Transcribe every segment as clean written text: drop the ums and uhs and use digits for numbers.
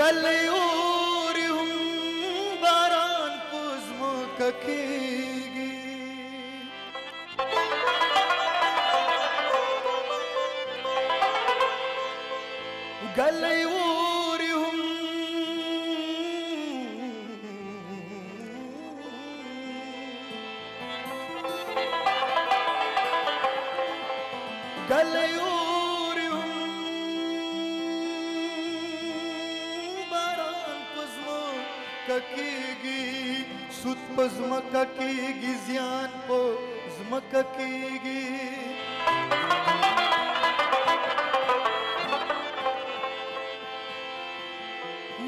गलियोरी हम बारान पुज़्म ककीगी गलियोरी हम गलियोरी हम ककीगी सुत पज़्म ककीगी ज़ियान पज़्म ककीगी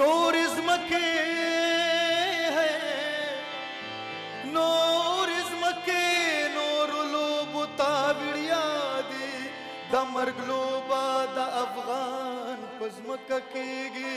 नूर इज़्म के है नूर इज़्म के नूर lobe ताविड़िया the दमर Globba the Afghan पज़्म ककीगी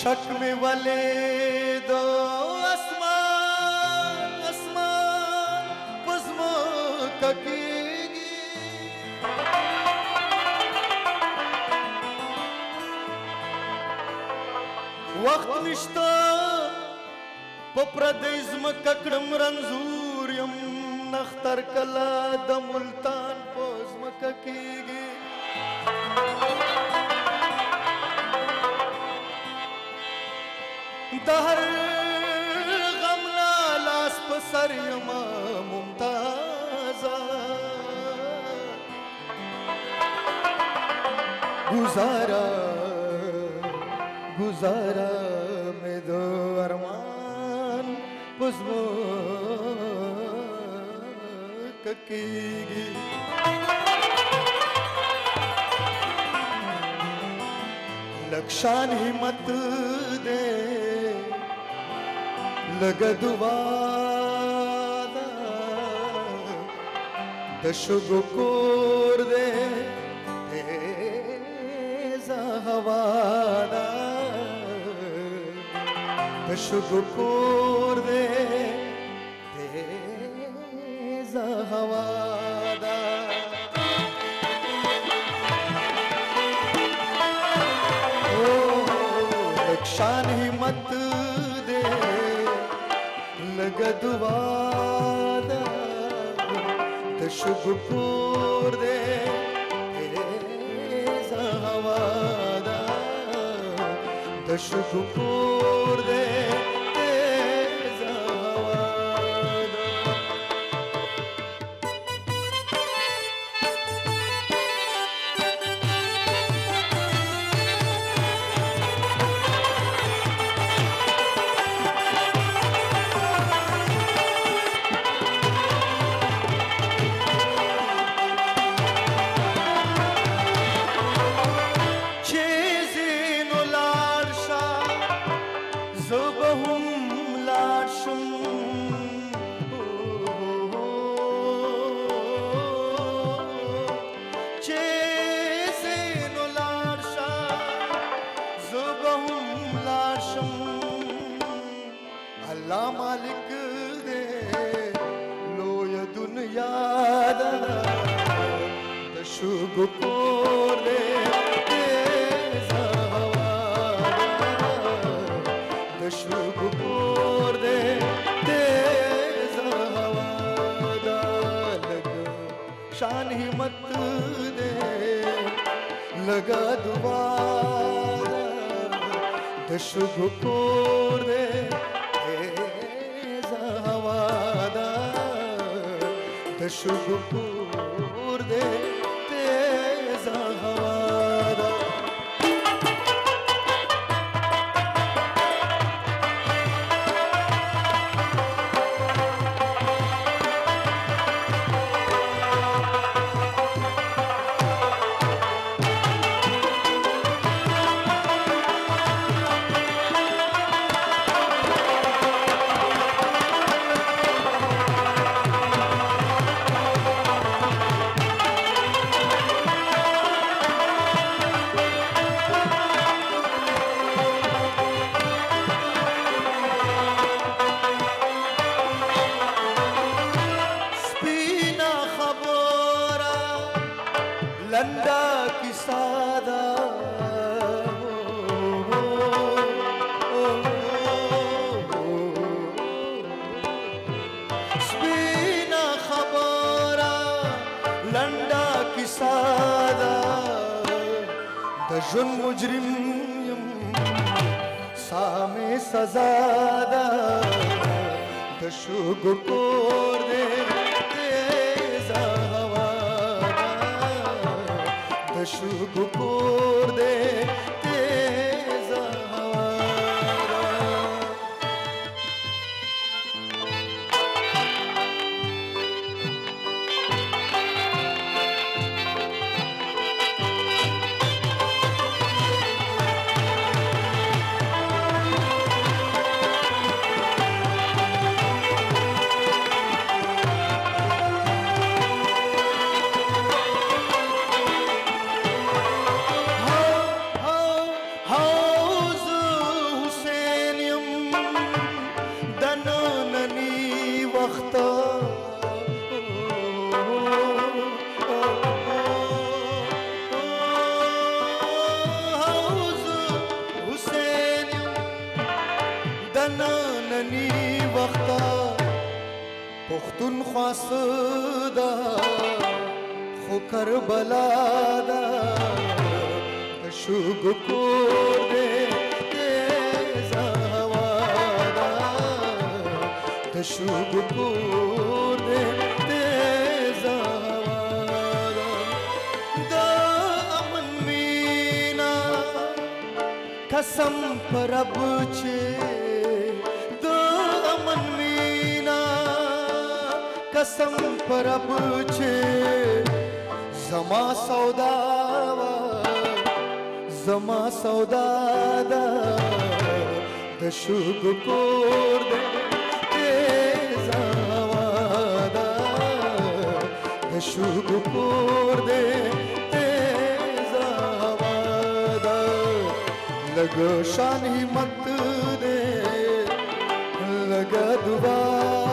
शक में वाले दो आसमान आसमान पज़्म ककी वक्त निश्ता पप्रदेज़्म ककड़म रंजूर यम नख्तर कला द मुल्तान पज़्म ककीगी दहर गमला लास पसर यमा मुमताज़ा गुजारा गुजारा में दो अरमान पुज़्म ककीगी लक्षान हिम्मत दे लगदुवादा दशगु कोर दे तेज़ा हवादा दशगु कोर दे तेज़ा हवादा शान हिम्मत दे लगदुवादा दशगु कोर दे तेज़ा हवादा दशुगु कोर दे तेज हवादा अल्लाह मालिक दे लोय दुनिया दा दशुगु कोर दे तेज हवादा दशुगु कोर दे तेज हवादा लगा शान हिम्मत दे लगा दुबारा दशुगु कोर दे दशुगु कोर दे तेज हवादा लंदा की सादा स्पीना खबरा लंदा की सादा दजुन मुजरिम सामे सजादा दशुगु कोर दे दशुगु कोर दे तेज हवादा ननी वक्ता पुख्तुन ख्वासदा खो करबलादा दशुगु कोर दे तेज हवादा दशुगु कोर दे तेज हवादा दा अमन मीना कसम पर अब छे कसम पर अब छे जमा सौदादा दशुगु कोर दे तेज हवादा दशुगु कोर दे तेज हवादा लगो शान हिम्मत दे लगा दुबारा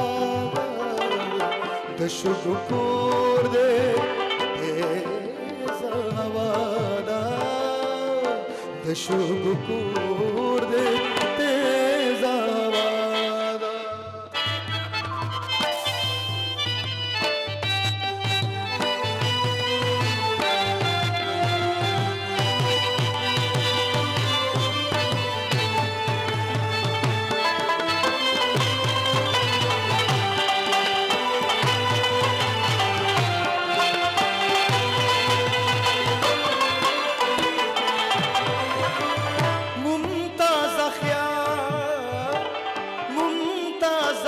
दशुगु कोर दे तेज हवादा दशुगु कोर दे तेज हवादा